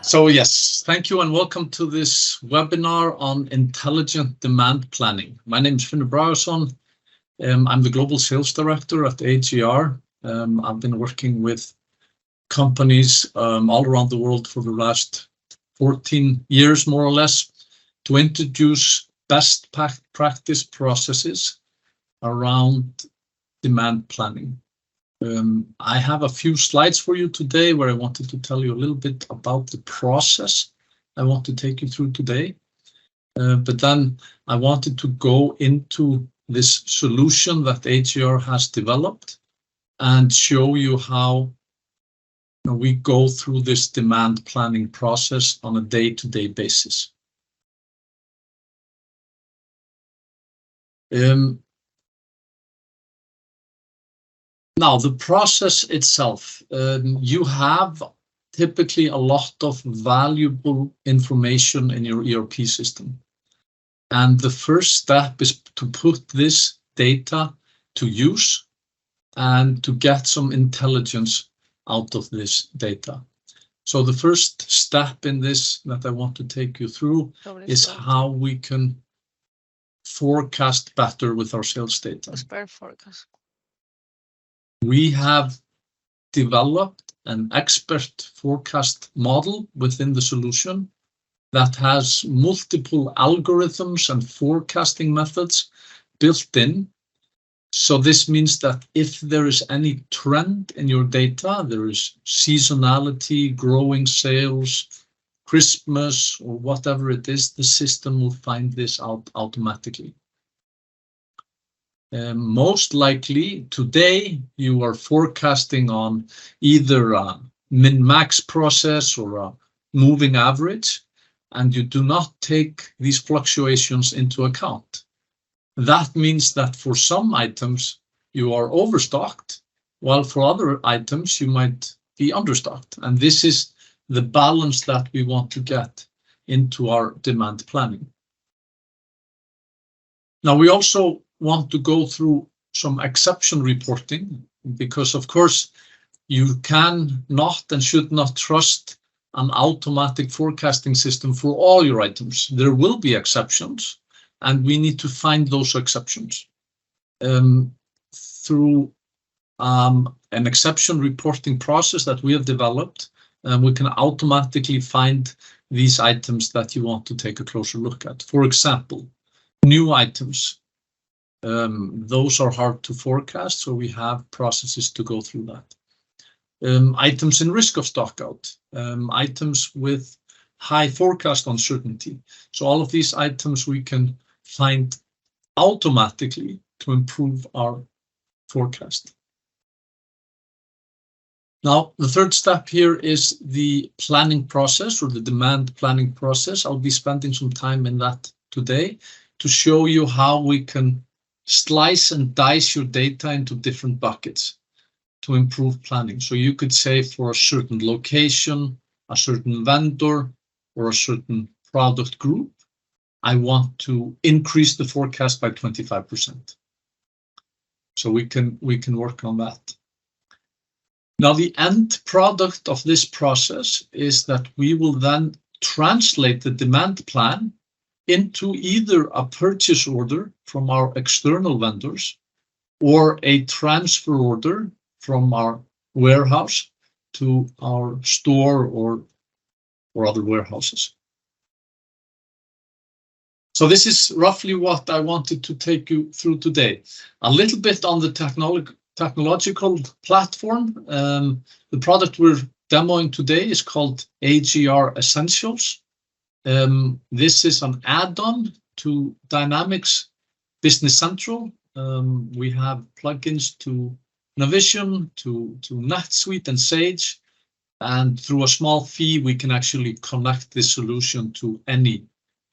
So yes, thank you and welcome to this webinar on intelligent demand planning. My name is Finnur Bragason. I'm the Global Sales Director at AGR. I've been working with companies all around the world for the last 14 years, more or less, to introduce best practice processes around demand planning. I have a few slides for you today where I wanted to tell you a little bit about the process I want to take you through today. But then I wanted to go into this solution that AGR has developed and show you how we go through this demand planning process on a day-to-day basis. Now, the process itself, you have typically a lot of valuable information in your ERP system. And the first step is to put this data to use and to get some intelligence out of this data. So the first step in this that I want to take you through is how we can forecast better with our sales data. We have developed an expert forecast model within the solution that has multiple algorithms and forecasting methods built in. So this means that if there is any trend in your data, there is seasonality, growing sales, Christmas, or whatever it is, the system will find this out automatically. Most likely today you are forecasting on either a min-max process or a moving average, and you do not take these fluctuations into account. That means that for some items you are overstocked, while for other items you might be understocked. And this is the balance that we want to get into our demand planning. Now, we also want to go through some exception reporting, because of course you can not and should not trust an automatic forecasting system for all your items. There will be exceptions, and we need to find those exceptions through an exception reporting process that we have developed. We can automatically find these items that you want to take a closer look at. For example, new items. Those are hard to forecast, so we have processes to go through that. Items in risk of stockout, items with high forecast uncertainty. So all of these items we can find automatically to improve our forecast. Now, the third step here is the planning process, or the demand planning process. I'll be spending some time in that today to show you how we can slice and dice your data into different buckets to improve planning. So you could say for a certain location, a certain vendor, or a certain product group, I want to increase the forecast by 25%. So we can work on that. Now, the end product of this process is that we will then translate the demand plan into either a purchase order from our external vendors or a transfer order from our warehouse to our store or other warehouses. So this is roughly what I wanted to take you through today. A little bit on the technological platform. The product we're demoing today is called AGR Essentials. This is an add-on to Dynamics Business Central. We have plugins to Navision, to NetSuite and Sage, and through a small fee we can actually connect this solution to any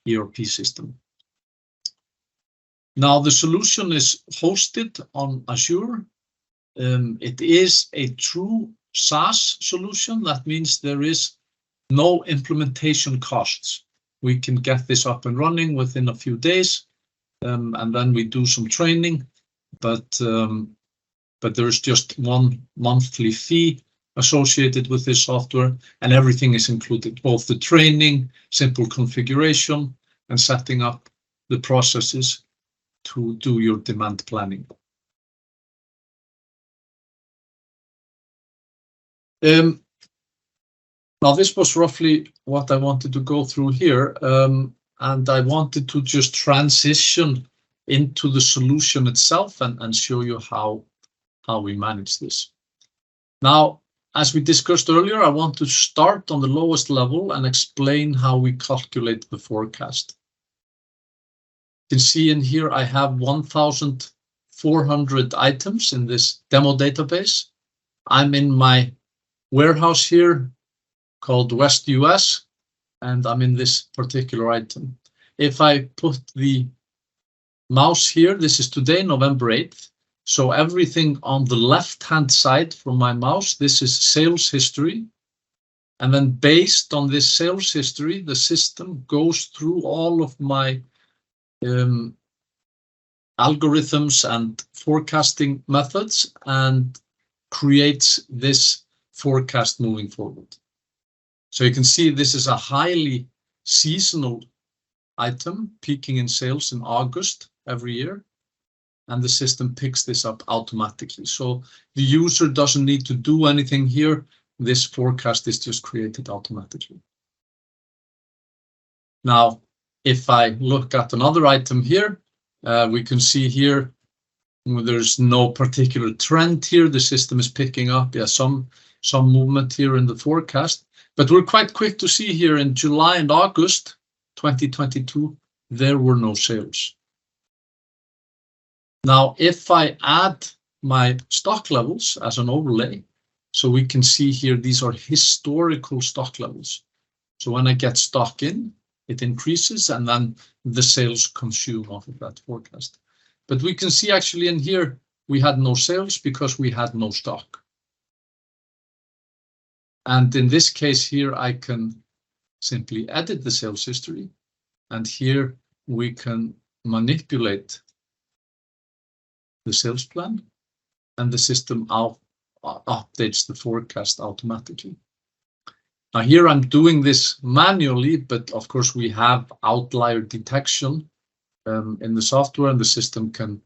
ERP system. Now, the solution is hosted on Azure. It is a true SaaS solution. That means there is no implementation costs. We can get this up and running within a few days, and then we do some training, but there is just one monthly fee associated with this software, and everything is included, both the training, simple configuration, and setting up the processes to do your demand planning. Now this was roughly what I wanted to go through here, and I wanted to just transition into the solution itself and show you how we manage this. Now, as we discussed earlier, I want to start on the lowest level and explain how we calculate the forecast. You can see in here I have 1,400 items in this demo database. I'm in my warehouse here called West US, and I'm in this particular item. If I put the mouse here, this is today, November 8th. So everything on the left-hand side from my mouse, this is sales history. And then based on this sales history, the system goes through all of my algorithms and forecasting methods and creates this forecast moving forward. So you can see this is a highly seasonal item, peaking in sales in August every year, and the system picks this up automatically. So the user doesn't need to do anything here. This forecast is just created automatically. Now, if I look at another item here, we can see here there's no particular trend here. The system is picking up some movement here in the forecast, but we're quite quick to see here in July and August 2022, there were no sales. Now, if I add my stock levels as an overlay, so we can see here, these are historical stock levels. So when I get stock in, it increases, and then the sales consume off of that forecast. But we can see actually in here, we had no sales because we had no stock. And in this case here, I can simply edit the sales history. And here we can manipulate the sales plan, and the system updates the forecast automatically. Now here I'm doing this manually, but of course we have outlier detection in the software, and the system can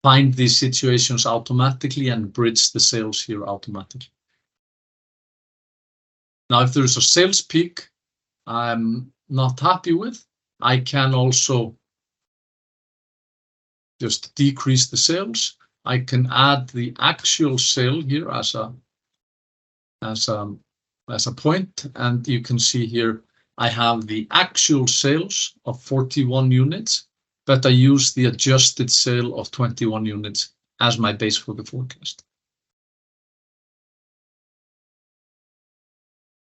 find these situations automatically and bridge the sales here automatically. Now, if there's a sales peak I'm not happy with, I can also just decrease the sales. I can add the actual sale here as a point, and you can see here I have the actual sales of 41 units, but I use the adjusted sale of 21 units as my base for the forecast.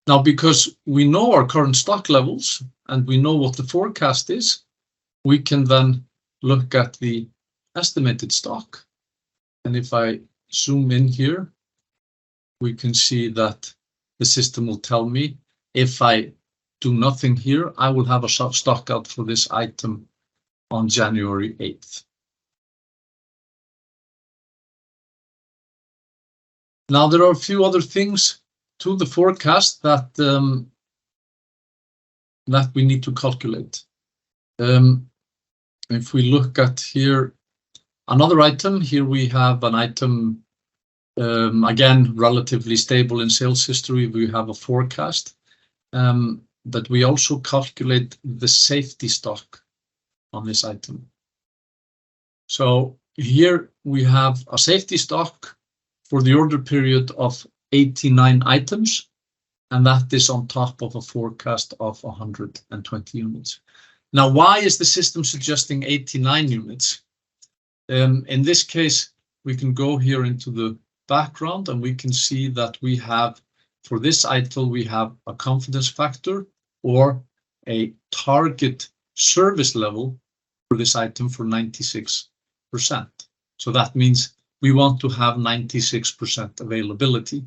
Now, because we know our current stock levels and we know what the forecast is, we can then look at the estimated stock. And if I zoom in here, we can see that the system will tell me if I do nothing here, I will have a stock out for this item on January 8th. Now, there are a few other things to the forecast that that we need to calculate. If we look at here, another item, here we have an item, again, relatively stable in sales history. We have a forecast, but we also calculate the safety stock on this item. So here we have a safety stock for the order period of 89 items, and that is on top of a forecast of 120 units. Now, why is the system suggesting 89 units? In this case, we can go here into the background and we can see that we have, for this item, we have a confidence factor or a target service level for this item for 96%. So that means we want to have 96% availability.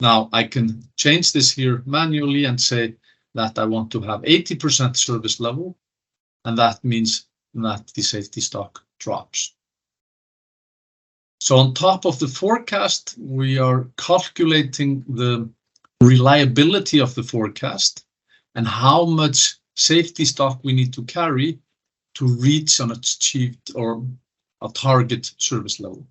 Now I can change this here manually and say that I want to have 80% service level, and that means that the safety stock drops. So on top of the forecast, we are calculating the reliability of the forecast and how much safety stock we need to carry to reach an achieved or a target service level.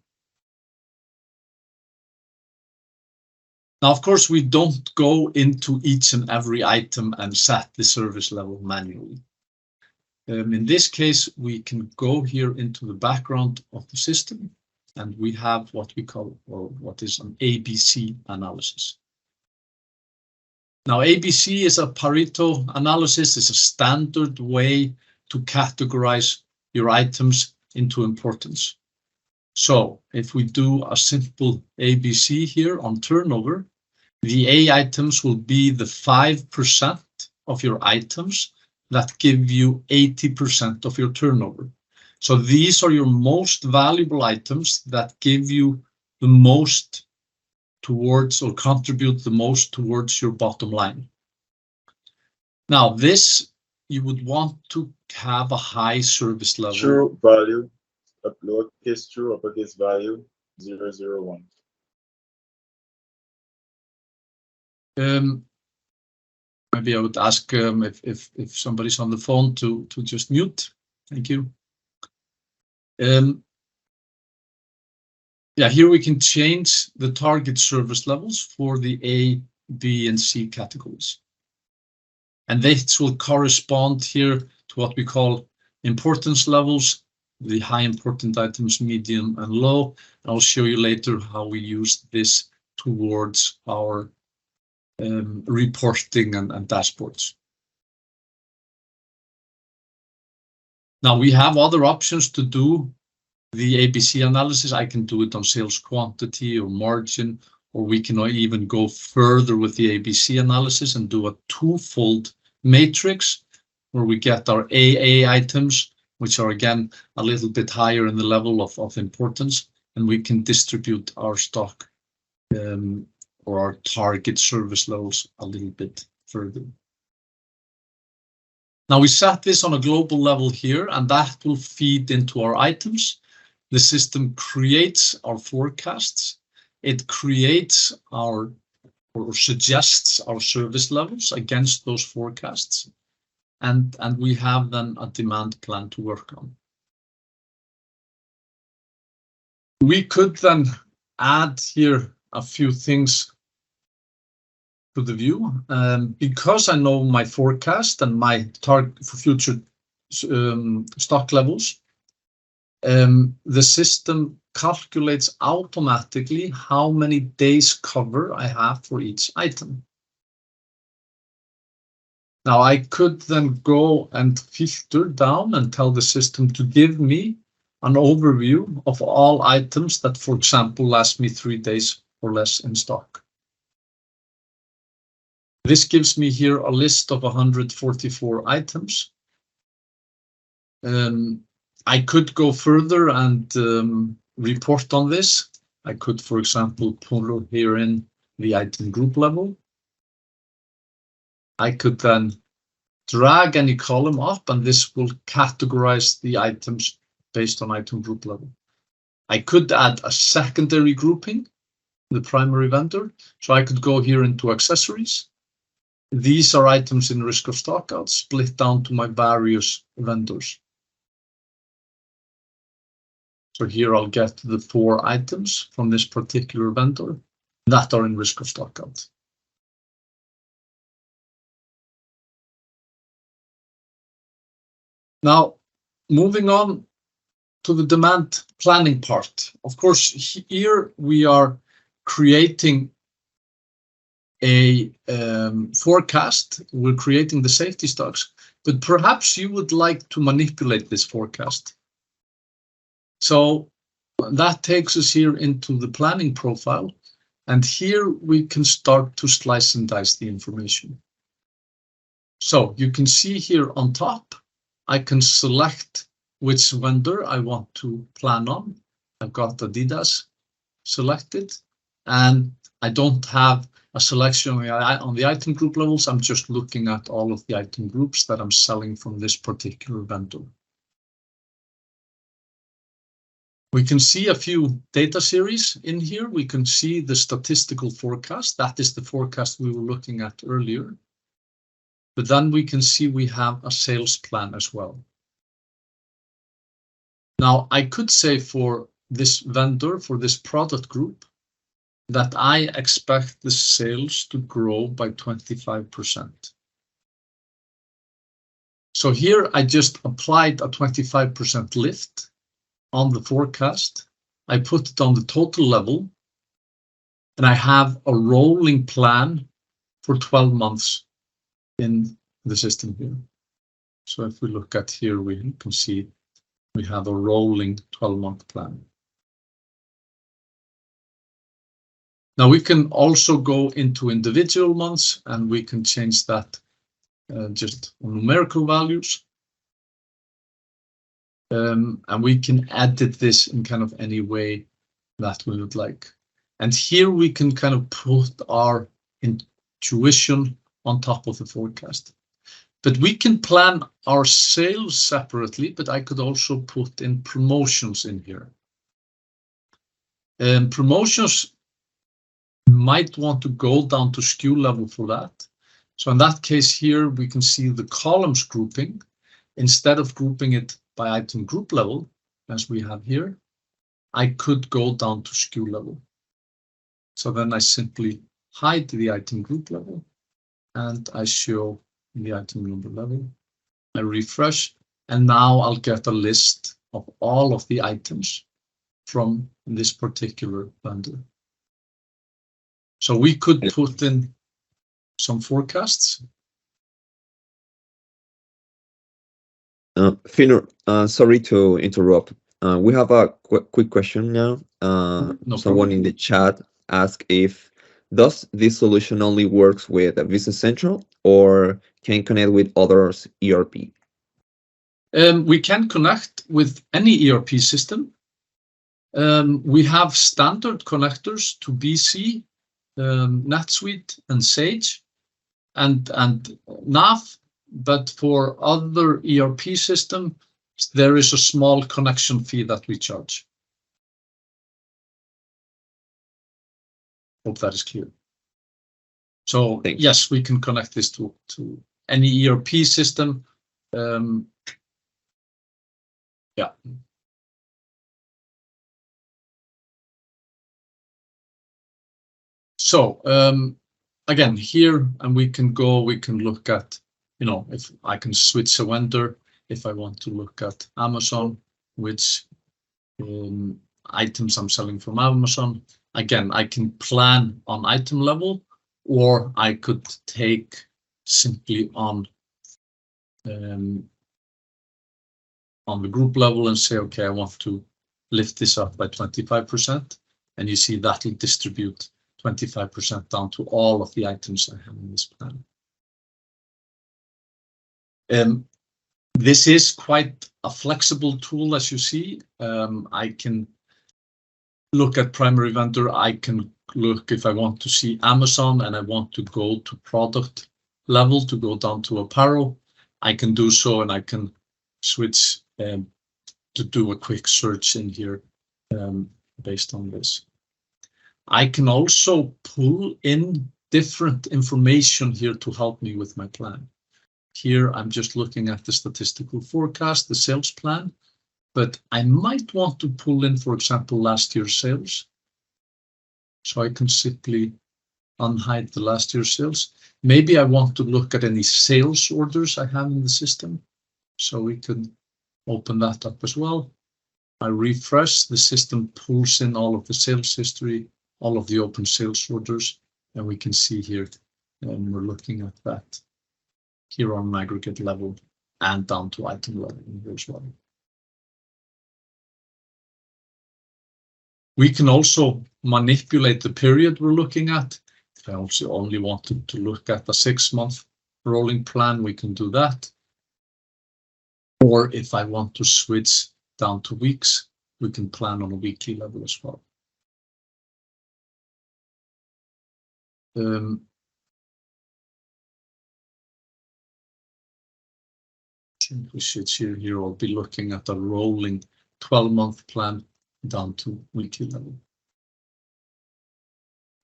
Now, of course, we don't go into each and every item and set the service level manually. In this case, we can go here into the background of the system, and we have what we call, or what is an ABC analysis. Now, ABC is a Pareto analysis. It's a standard way to categorize your items into importance. So if we do a simple ABC here on turnover, the A items will be the 5% of your items that give you 80% of your turnover. So these are your most valuable items that give you the most towards or contribute the most towards your bottom line. Now this, you would want to have a high service level. True value, lowercase true, uppercase value, 001. Maybe I would ask if somebody's on the phone to just mute. Thank you. Yeah, here we can change the target service levels for the A, B, and C categories. And this will correspond here to what we call importance levels, the high important items, medium, and low. And I'll show you later how we use this towards our reporting and dashboards. Now we have other options to do the ABC analysis. I can do it on sales quantity or margin, or we can even go further with the ABC analysis and do a twofold matrix where we get our AA items, which are again a little bit higher in the level of importance, and we can distribute our stock or our target service levels a little bit further. Now we set this on a global level here, and that will feed into our items. The system creates our forecasts. It creates our, or suggests our service levels against those forecasts. And we have then a demand plan to work on. We could then add here a few things to the view. Because I know my forecast and my target for future stock levels, the system calculates automatically how many days cover I have for each item. Now I could then go and filter down and tell the system to give me an overview of all items that, for example, last me 3 days or less in stock. This gives me here a list of 144 items. I could go further and report on this. I could, for example, pull here in the item group level. I could then drag any column up, and this will categorize the items based on item group level. I could add a secondary grouping, the primary vendor. So I could go here into accessories. These are items in risk of stockout, split down to my various vendors. So here I'll get the 4 items from this particular vendor that are in risk of stockout. Now, moving on to the demand planning part. Of course, here we are creating a forecast. We're creating the safety stocks, but perhaps you would like to manipulate this forecast. So that takes us here into the planning profile, and here we can start to slice and dice the information. So you can see here on top, I can select which vendor I want to plan on. I've got Adidas selected, and I don't have a selection on the item group levels. I'm just looking at all of the item groups that I'm selling from this particular vendor. We can see a few data series in here. We can see the statistical forecast. That is the forecast we were looking at earlier. But then we can see we have a sales plan as well. Now, I could say for this vendor, for this product group, that I expect the sales to grow by 25%. So here I just applied a 25% lift on the forecast. I put it on the total level, and I have a rolling plan for 12 months in the system here. So if we look at here, we can see we have a rolling 12-month plan. Now we can also go into individual months, and we can change that just on numerical values. And we can edit this in kind of any way that we would like. And here we can kind of put our intuition on top of the forecast. But we can plan our sales separately, but I could also put in promotions in here. Promotions might want to go down to SKU level for that. So in that case here, we can see the columns grouping. Instead of grouping it by item group level, as we have here, I could go down to SKU level. So then I simply hide the item group level, and I show the item number level. I refresh, and now I'll get a list of all of the items from this particular vendor. So we could put in some forecasts. Finnur, sorry to interrupt. We have a quick question now. No Someone in the chat asked if does this solution only works with a Business Central or can connect with others ERP? We can connect with any ERP system. We have standard connectors to BC, NetSuite, and Sage, and NAV. But for other ERP systems, there is a small connection fee that we charge. Hope that is clear. So yes, we can connect this to any ERP system. Yeah. So again, here, and we can look at, if I can switch a vendor, if I want to look at Amazon, which items I'm selling from Amazon. Again, I can plan on item level, or I could take simply on the group level and say, okay, I want to lift this up by 25%. And you see that will distribute 25% down to all of the items I have in this plan. This is quite a flexible tool, as you see. I can look at primary vendor. I can look if I want to see Amazon and I want to go to product level to go down to apparel. I can do so, and I can switch to do a quick search in here based on this. I can also pull in different information here to help me with my plan. Here, I'm just looking at the statistical forecast, the sales plan, but I might want to pull in, for example, last year's sales. So I can simply unhide the last year's sales. Maybe I want to look at any sales orders I have in the system. So we can open that up as well. I refresh, the system pulls in all of the sales history, all of the open sales orders, and we can see here, and we're looking at that here on an aggregate level and down to item level here as well. We can also manipulate the period we're looking at. If I also only wanted to look at a 6-month rolling plan, we can do that. Or if I want to switch down to weeks, we can plan on a weekly level as well. I think we should here. I'll be looking at a rolling 12-month plan down to weekly level.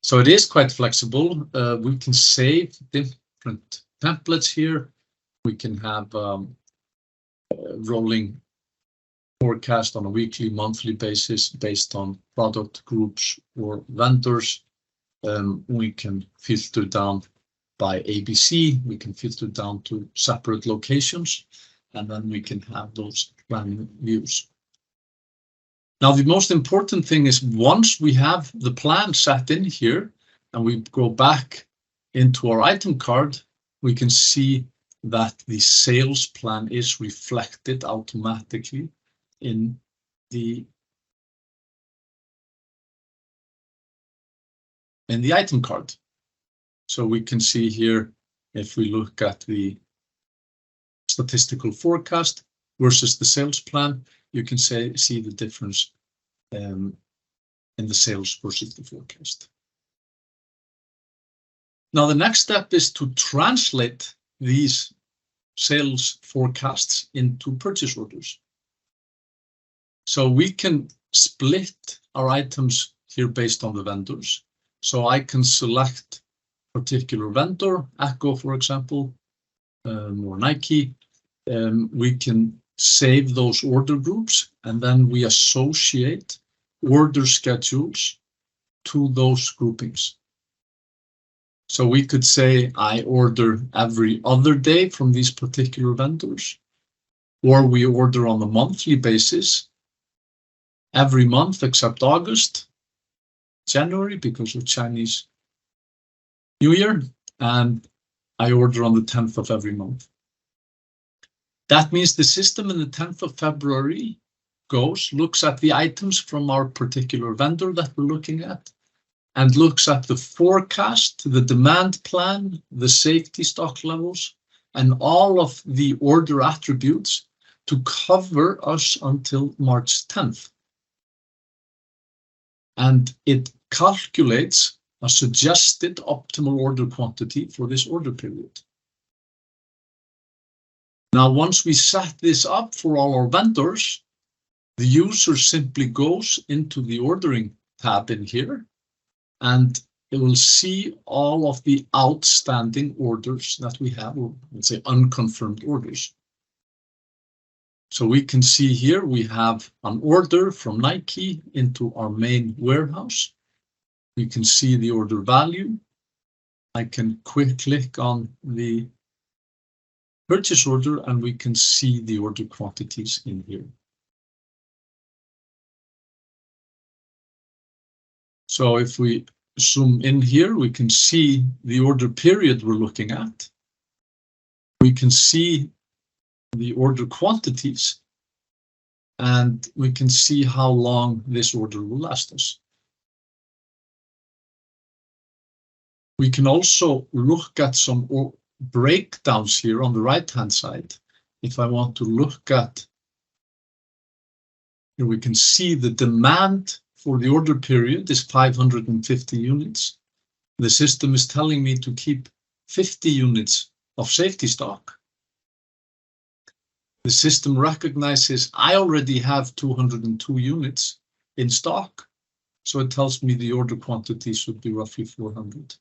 So it is quite flexible. We can save different templates here. We can have rolling forecast on a weekly, monthly basis based on product groups or vendors. We can filter down by ABC. We can filter down to separate locations, and then we can have those planning views. Now, the most important thing is once we have the plan set in here and we go back into our item card, we can see that the sales plan is reflected automatically in the item card. So we can see here, if we look at the statistical forecast versus the sales plan, you can see the difference in the sales versus the forecast. Now, the next step is to translate these sales forecasts into purchase orders. So we can split our items here based on the vendors. So I can select a particular vendor, Echo, for example, or Nike. We can save those order groups, and then we associate order schedules to those groupings. So we could say I order every other day from these particular vendors, or we order on a monthly basis every month except August, January because of Chinese New Year, and I order on the 10th of every month. That means the system in the 10th of February looks at the items from our particular vendor that we're looking at, and looks at the forecast, the demand plan, the safety stock levels, and all of the order attributes to cover us until March 10th. And it calculates a suggested optimal order quantity for this order period. Now, once we set this up for all our vendors, the user simply goes into the ordering tab in here, and it will see all of the outstanding orders that we have, or let's say unconfirmed orders. So we can see here we have an order from Nike into our main warehouse. You can see the order value. I can click on the purchase order, and we can see the order quantities in here. So if we zoom in here, we can see the order period we're looking at. We can see the order quantities, and we can see how long this order will last us. We can also look at some breakdowns here on the right-hand side. If I want to look at, here we can see the demand for the order period is 550 units. The system is telling me to keep 50 units of safety stock. The system recognizes I already have 202 units in stock, so it tells me the order quantity should be roughly 400.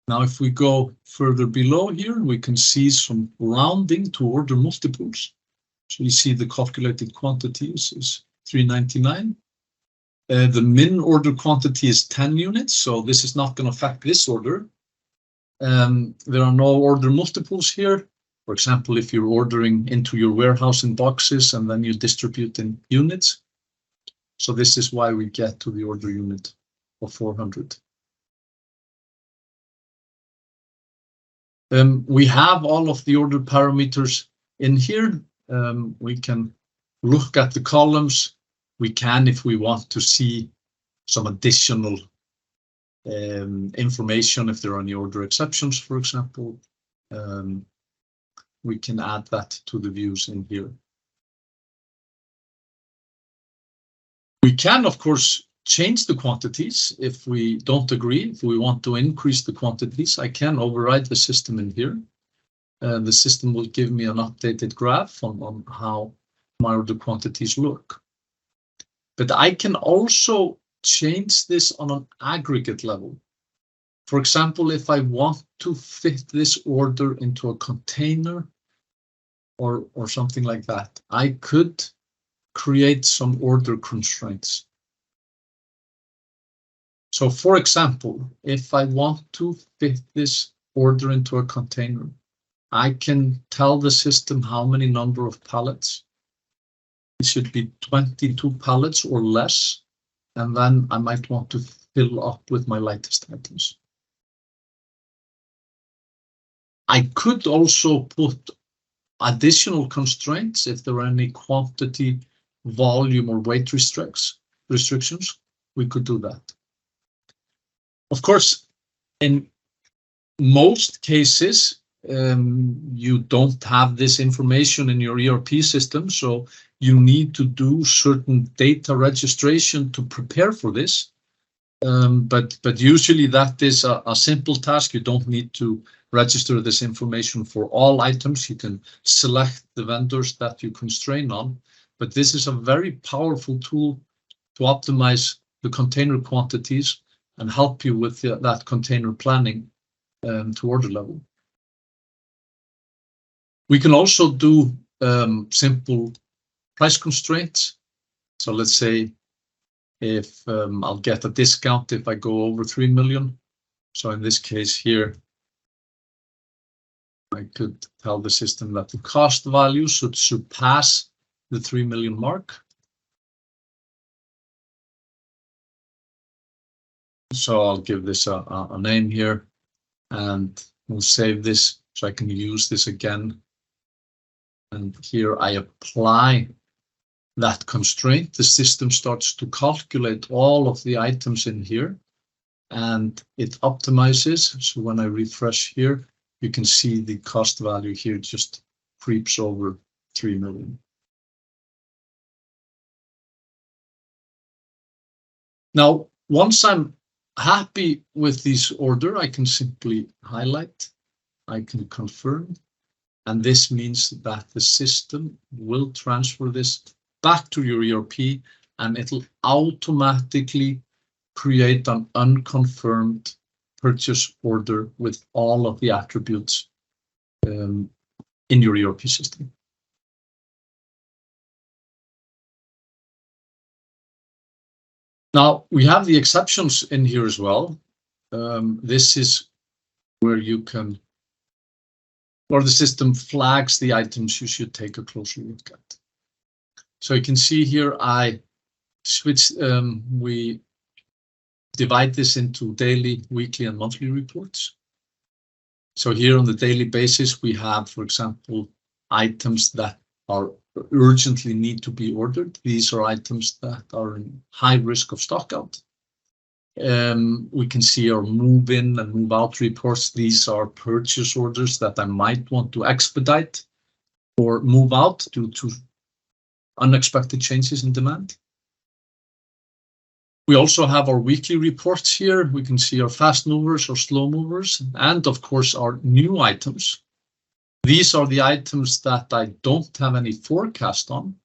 Now, if we go further below here, we can see some rounding to order multiples. So you see the calculated quantities is 399. The min order quantity is 10 units, so this is not going to affect this order. There are no order multiples here. For example, if you're ordering into your warehouse in boxes and then you distribute in units. So this is why we get to the order unit of 400. We have all of the order parameters in here. We can look at the columns. We can, if we want to see some additional information, if there are any order exceptions, for example, we can add that to the views in here. We can, of course, change the quantities if we don't agree. If we want to increase the quantities, I can override the system in here. The system will give me an updated graph on how my order quantities look. But I can also change this on an aggregate level. For example, if I want to fit this order into a container or something like that, I could create some order constraints. So for example, if I want to fit this order into a container, I can tell the system how many number of pallets. It should be 22 pallets or less, and then I might want to fill up with my lightest items. I could also put additional constraints if there are any quantity, volume, or weight restrictions. We could do that. Of course, in most cases, you don't have this information in your ERP system, so you need to do certain data registration to prepare for this. But usually that is a simple task. You don't need to register this information for all items. You can select the vendors that you constrain on, but this is a very powerful tool to optimize the container quantities and help you with that container planning to order level. We can also do simple price constraints. So let's say if I'll get a discount if I go over 3 million. So in this case here, I could tell the system that the cost value should surpass the 3 million mark. So I'll give this a name here, and we'll save this so I can use this again. And here I apply that constraint. The system starts to calculate all of the items in here, and it optimizes. So when I refresh here, you can see the cost value here just creeps over 3 million. Now, once I'm happy with this order, I can simply highlight, I can confirm, and this means that the system will transfer this back to your ERP, and it'll automatically create an unconfirmed purchase order with all of the attributes in your ERP system. Now, we have the exceptions in here as well. This is where you can, or the system flags the items you should take a closer look at. So you can see here, I switch, we divide this into daily, weekly, and monthly reports. So here on the daily basis, we have, for example, items that are urgently need to be ordered. These are items that are in high risk of stock out. We can see our move in and move out reports. These are purchase orders that I might want to expedite or move out due to unexpected changes in demand. We also have our weekly reports here. We can see our fast movers or slow movers, and of course our new items. These are the items that I don't have any forecast on,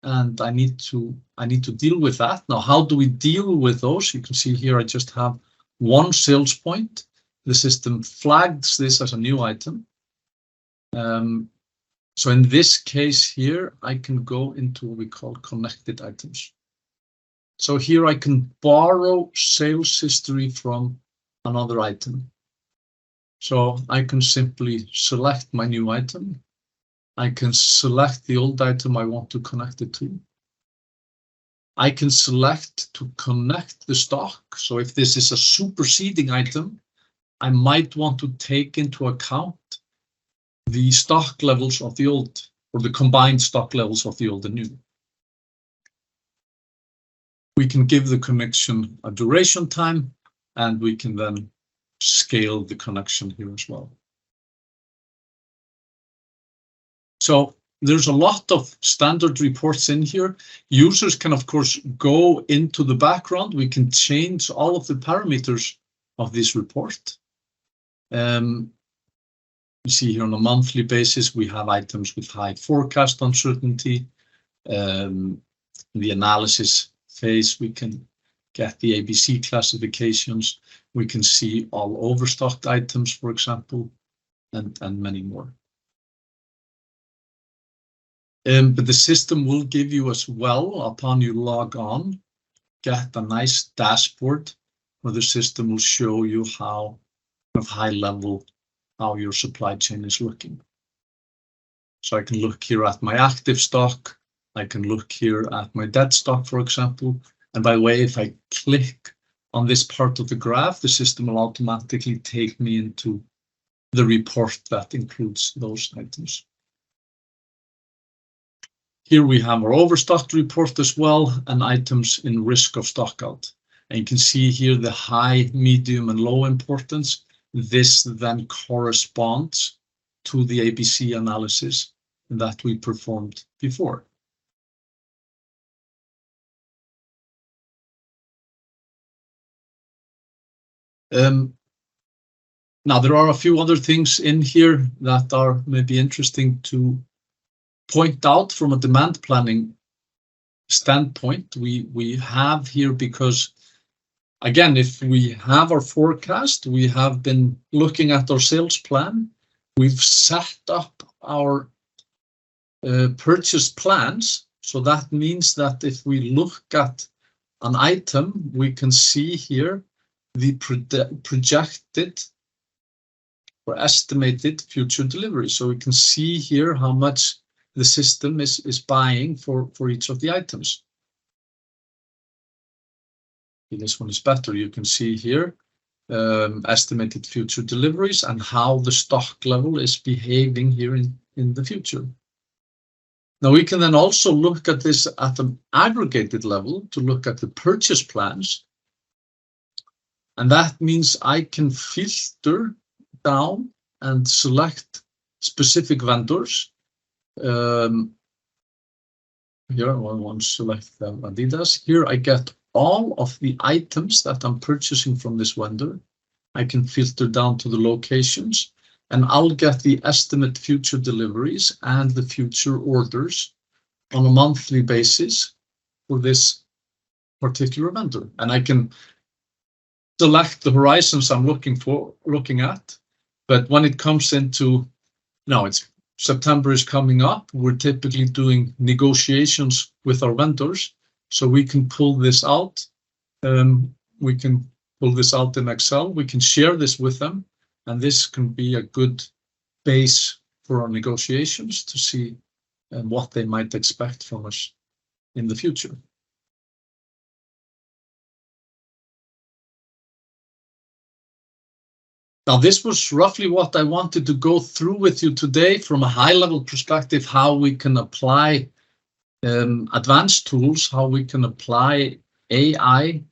and I need to deal with that. Now, how do we deal with those? You can see here I just have one sales point. The system flags this as a new item. So in this case here, I can go into what we call connected items. So here I can borrow sales history from another item. So I can simply select my new item. I can select the old item I want to connect it to. I can select to connect the stock. So if this is a superseding item, I might want to take into account the stock levels of the old, or the combined stock levels of the old and new. We can give the connection a duration time, and we can then scale the connection here as well. So there's a lot of standard reports in here. Users can, of course, go into the background. We can change all of the parameters of this report. You see here on a monthly basis, we have items with high forecast uncertainty. The analysis phase, we can get the ABC classifications. We can see all overstocked items, for example, and many more. But the system will give you as well, upon you log on, get a nice dashboard where the system will show you how, of high level, how your supply chain is looking. So I can look here at my active stock. I can look here at my dead stock, for example. And by the way, if I click on this part of the graph, the system will automatically take me into the report that includes those items. Here we have our overstocked report as well, and items in risk of stockout. And you can see here the high, medium, and low importance. This then corresponds to the ABC analysis that we performed before. Now, there are a few other things in here that are maybe interesting to point out from a demand planning standpoint. We have here, because again, if we have our forecast, we have been looking at our sales plan, we've set up our purchase plans. So that means that if we look at an item, we can see here the projected or estimated future delivery. So we can see here how much the system is buying for each of the items. This one is better. You can see here estimated future deliveries and how the stock level is behaving here in the future. Now we can then also look at this at an aggregated level to look at the purchase plans. And that means I can filter down and select specific vendors. Here I want to select Adidas. Here I get all of the items that I'm purchasing from this vendor. I can filter down to the locations, and I'll get the estimate future deliveries and the future orders on a monthly basis for this particular vendor. And I can select the horizons I'm looking at. But when it comes into, now it's September is coming up, we're typically doing negotiations with our vendors. So we can pull this out. We can pull this out in Excel. We can share this with them. And this can be a good base for our negotiations to see what they might expect from us in the future. Now, this was roughly what I wanted to go through with you today from a high-level perspective, how we can apply advanced tools, how we can apply AI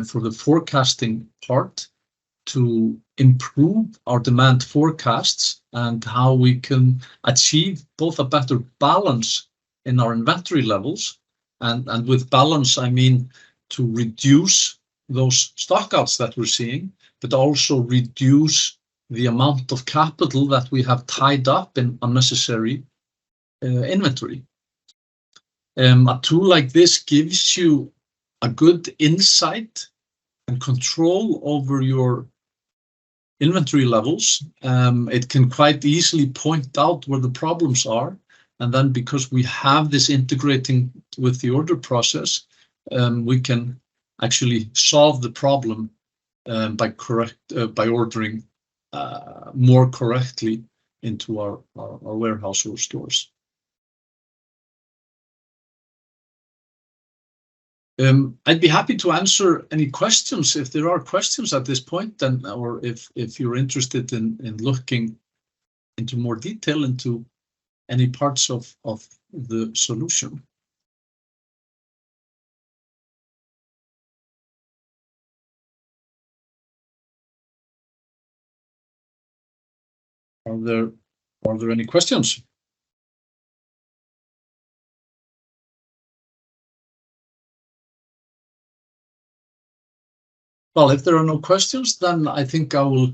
for the forecasting part to improve our demand forecasts, and how we can achieve both a better balance in our inventory levels. And with balance, I mean to reduce those stockouts that we're seeing, but also reduce the amount of capital that we have tied up in unnecessary inventory. A tool like this gives you a good insight and control over your inventory levels. It can quite easily point out where the problems are. And then because we have this integrating with the order process, we can actually solve the problem by ordering more correctly into our warehouse or stores. I'd be happy to answer any questions if there are questions at this point, then, or if you're interested in looking into more detail into any parts of the solution. Are there any questions? Well, if there are no questions, then I think I will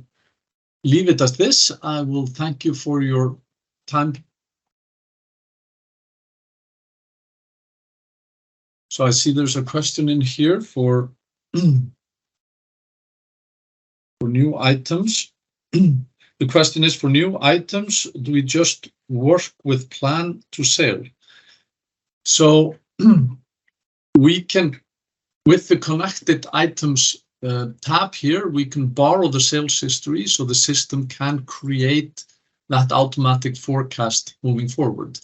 leave it as this. I will thank you for your time So I see there's a question in here for new items. The question is, for new items, do we just work with plan to sale? So we can, with the connected items tab here, we can borrow the sales history so the system can create that automatic forecast moving forward.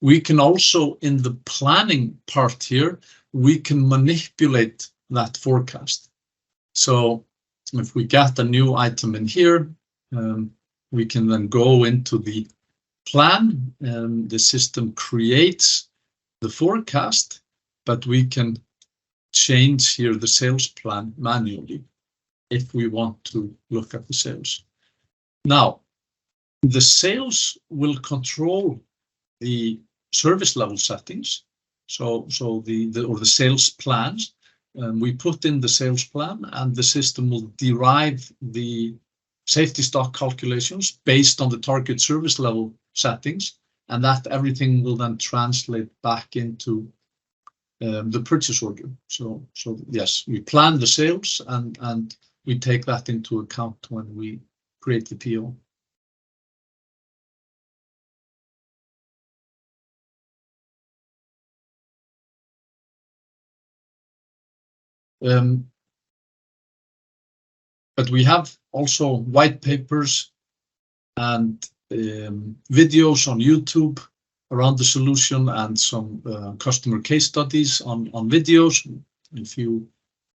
We can also, in the planning part here, we can manipulate that forecast. So if we get a new item in here, we can then go into the plan, and the system creates the forecast, but we can change here the sales plan manually if we want to look at the sales. Now, the sales will control the service level settings. So the sales plans. We put in the sales plan, and the system will derive the safety stock calculations based on the target service level settings, and that everything will then translate back into the purchase order. So yes, we plan the sales, and we take that into account when we create the PO. But we have also white papers and videos on YouTube around the solution, and some customer case studies on videos. If you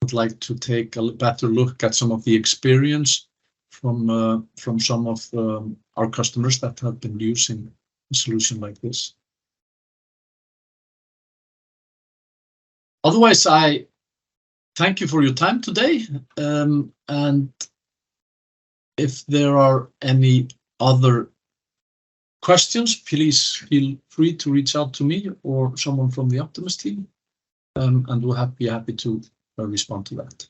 would like to take a better look at some of the experience from some of our customers that have been using a solution like this. Otherwise, I thank you for your time today, and if there are any other questions, please feel free to reach out to me or someone from the Optimus team, and we'll be happy to respond to that.